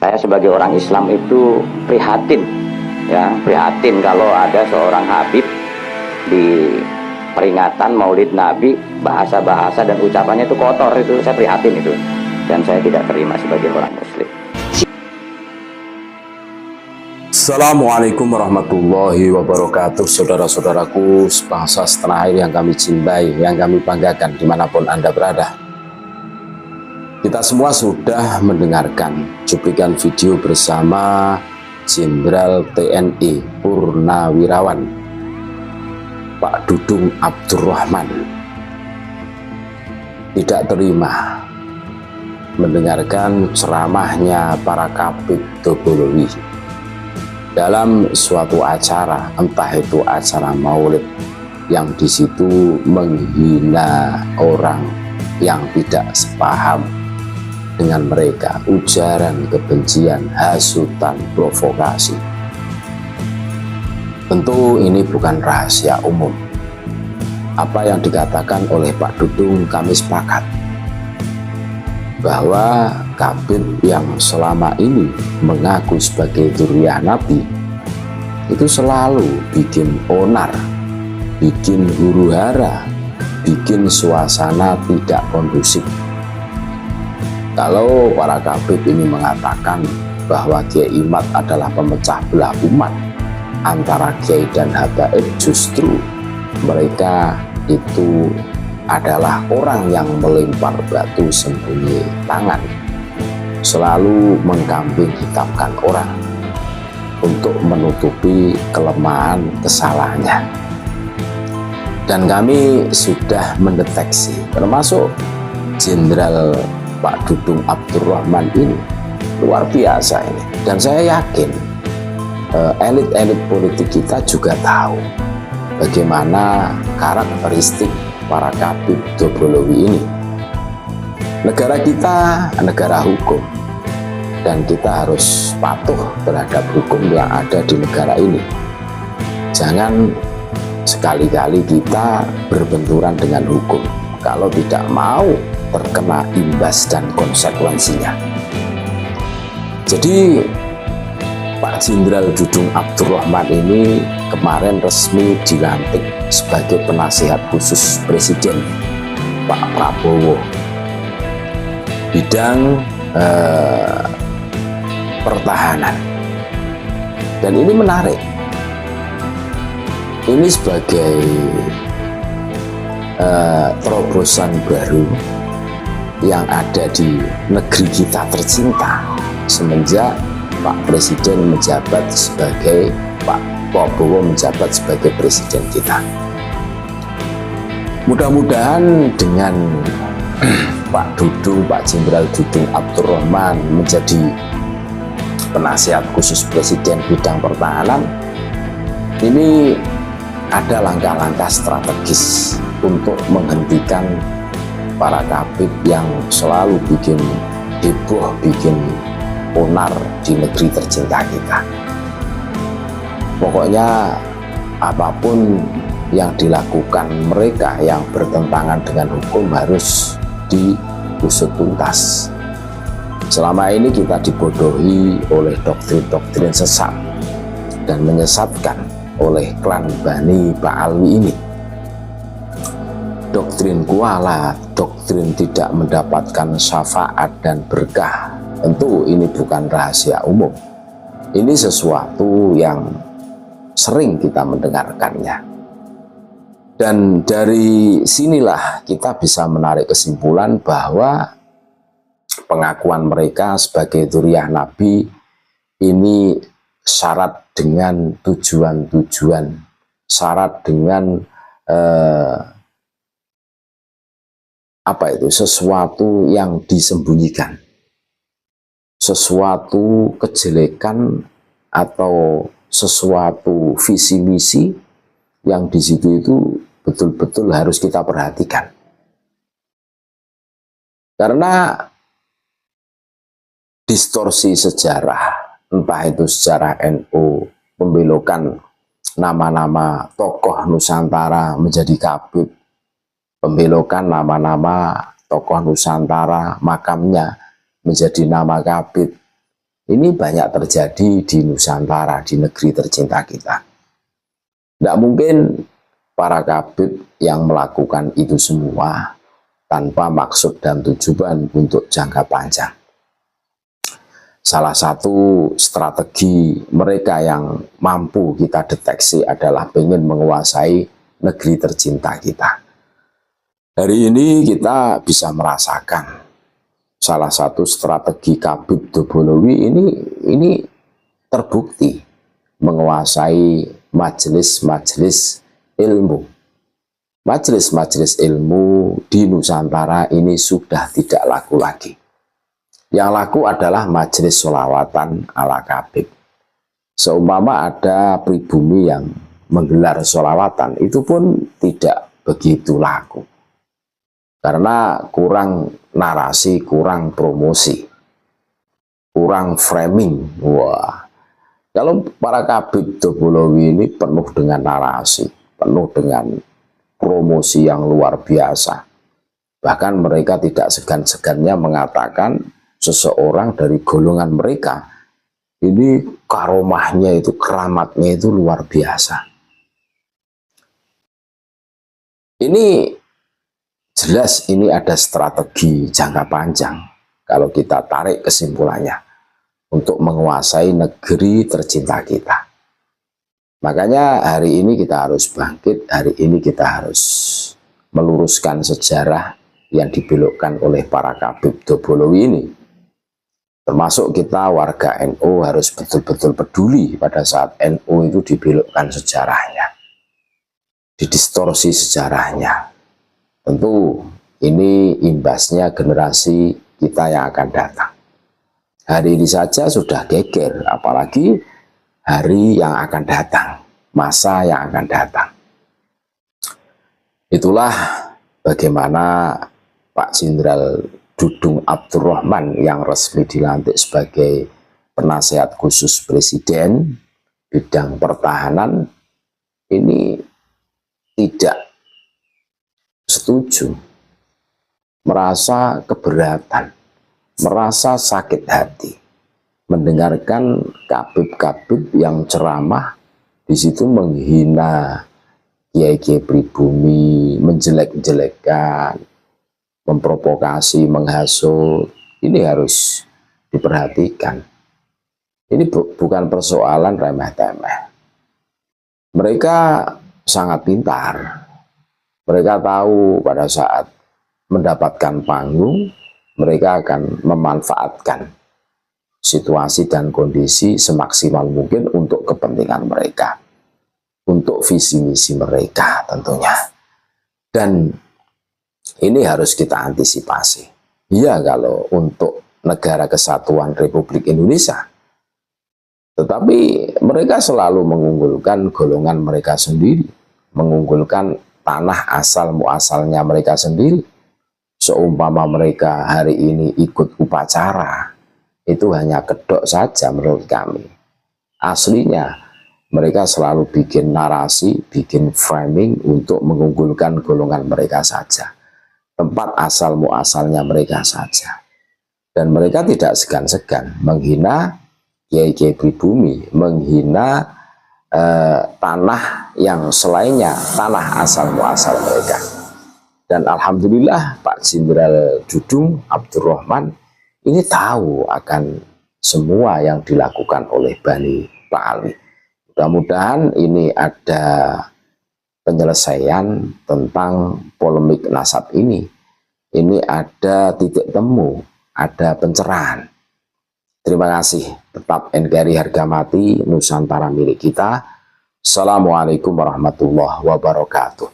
Saya sebagai orang Islam itu prihatin, ya, prihatin kalau ada seorang Habib di peringatan Maulid Nabi bahasa-bahasa dan ucapannya itu kotor. Itu saya prihatin itu, dan saya tidak terima sebagai orang Muslim. Assalamualaikum warahmatullahi wabarakatuh. Saudara-saudaraku sebangsa setanah air yang kami cintai, yang kami banggakan dimanapun Anda berada. Kita semua sudah mendengarkan cuplikan video bersama Jenderal TNI Purnawirawan Pak Dudung Abdurrahman. Tidak terima mendengarkan ceramahnya para Kabid Dobolowi dalam suatu acara, entah itu acara maulid yang di situ menghina orang yang tidak sepaham dengan mereka, ujaran kebencian, hasutan, provokasi. Tentu ini bukan rahasia umum. Apa yang dikatakan oleh Pak Dudung kami sepakat, bahwa Kabid yang selama ini mengaku sebagai dzurriyyah Nabi itu selalu bikin onar, bikin huru-hara, bikin suasana tidak kondusif. Kalau para Kabid ini mengatakan bahwa Kiai Imad adalah pemecah belah umat antara Kiai dan Habaib, justru mereka itu adalah orang yang melempar batu sembunyi tangan, selalu mengkambing hitamkan orang untuk menutupi kelemahan kesalahannya. Dan kami sudah mendeteksi, termasuk Jenderal Pak Dudung Abdurrahman ini luar biasa ini. Dan saya yakin elit-elit politik kita juga tahu bagaimana karakteristik para Kabid Dobolowi ini. Negara kita negara hukum, dan kita harus patuh terhadap hukum yang ada di negara ini. Jangan sekali-kali kita berbenturan dengan hukum kalau tidak mau terkena imbas dan konsekuensinya. Jadi Pak Jenderal Dudung Abdurrahman ini kemarin resmi dilantik sebagai penasihat khusus Presiden Pak Prabowo bidang pertahanan. Dan ini menarik, ini sebagai terobosan baru yang ada di negeri kita tercinta semenjak Pak Presiden menjabat sebagai Pak Prabowo menjabat sebagai presiden kita. Mudah-mudahan dengan Pak Dudung, Pak Jenderal Dudung Abdurrahman menjadi penasihat khusus presiden bidang pertahanan, ini ada langkah-langkah strategis untuk menghentikan para Kabid yang selalu bikin heboh, bikin onar di negeri tercinta kita. Pokoknya apapun yang dilakukan mereka yang bertentangan dengan hukum harus diusut tuntas. Selama ini kita dibodohi oleh doktrin-doktrin sesat dan menyesatkan oleh klan Bani Ba'alwi ini. Doktrin kualat, doktrin tidak mendapatkan syafaat dan berkah, tentu ini bukan rahasia umum. Ini sesuatu yang sering kita mendengarkannya. Dan dari sinilah kita bisa menarik kesimpulan bahwa pengakuan mereka sebagai dzurriyyah Nabi ini syarat dengan tujuan-tujuan, syarat dengan sesuatu yang disembunyikan, sesuatu kejelekan atau sesuatu visi misi yang di situ itu betul-betul harus kita perhatikan. Karena distorsi sejarah, entah itu sejarah NU, pembelokan nama-nama tokoh Nusantara menjadi Kabid, pembelokan nama-nama tokoh Nusantara makamnya menjadi nama Kabid, Ini banyak terjadi di Nusantara, di negeri tercinta kita. Tidak mungkin para kabid yang melakukan itu semua tanpa maksud dan tujuan untuk jangka panjang. Salah satu strategi mereka yang mampu kita deteksi adalah ingin menguasai negeri tercinta kita. Hari ini kita bisa merasakan salah satu strategi Kabid Dobolowi ini terbukti menguasai majelis-majelis ilmu. Majelis-majelis ilmu di Nusantara ini sudah tidak laku lagi. Yang laku adalah majelis sholawatan ala Kabid. Seumpama ada pribumi yang menggelar sholawatan, itu pun tidak begitu laku. Karena kurang narasi, kurang promosi, kurang framing. Wah, kalau para Kabid Dobolowi ini penuh dengan narasi, penuh dengan promosi yang luar biasa. Bahkan mereka tidak segan-segannya mengatakan seseorang dari golongan mereka ini karomahnya itu, keramatnya itu luar biasa. Ini jelas ini ada strategi jangka panjang kalau kita tarik kesimpulannya untuk menguasai negeri tercinta kita. Makanya hari ini kita harus bangkit, hari ini kita harus meluruskan sejarah yang dibelokkan oleh para Kabid Dobolowi ini. Termasuk kita warga NU harus betul-betul peduli pada saat NU itu dibelokkan sejarahnya, didistorsi sejarahnya. Tentu ini imbasnya generasi kita yang akan datang. Hari ini saja sudah geger, apalagi hari yang akan datang, masa yang akan datang. Itulah bagaimana Pak Jenderal Dudung Abdurrahman yang resmi dilantik sebagai penasehat khusus Presiden bidang pertahanan ini tidak setuju, merasa keberatan, merasa sakit hati mendengarkan kabid-kabid yang ceramah di situ menghina kiai-kiai pribumi, menjelek-jelekkan, memprovokasi, menghasut. Ini harus diperhatikan. Ini bukan persoalan remeh-temeh. Mereka sangat pintar. Mereka tahu pada saat mendapatkan panggung, mereka akan memanfaatkan situasi dan kondisi semaksimal mungkin untuk kepentingan mereka, untuk visi misi mereka tentunya. Dan ini harus kita antisipasi. Ya, kalau untuk negara kesatuan Republik Indonesia. Tetapi mereka selalu mengunggulkan golongan mereka sendiri, mengunggulkan tanah asal muasalnya mereka sendiri. Seumpama mereka hari ini ikut upacara, itu hanya kedok saja menurut kami. Aslinya mereka selalu bikin narasi, bikin framing untuk mengunggulkan golongan mereka saja, tempat asal muasalnya mereka saja. Dan mereka tidak segan-segan menghina kiai-kiai pribumi, menghina tanah yang selainnya, tanah asal muasal mereka. Dan alhamdulillah Pak Jenderal Dudung Abdurrahman ini tahu akan semua yang dilakukan oleh Bani Pak Alwi. Mudah-mudahan ini ada penyelesaian tentang polemik nasab ini. Ini ada titik temu, ada pencerahan. Terima kasih. Tetap NKRI harga mati, Nusantara milik kita. Assalamualaikum warahmatullahi wabarakatuh.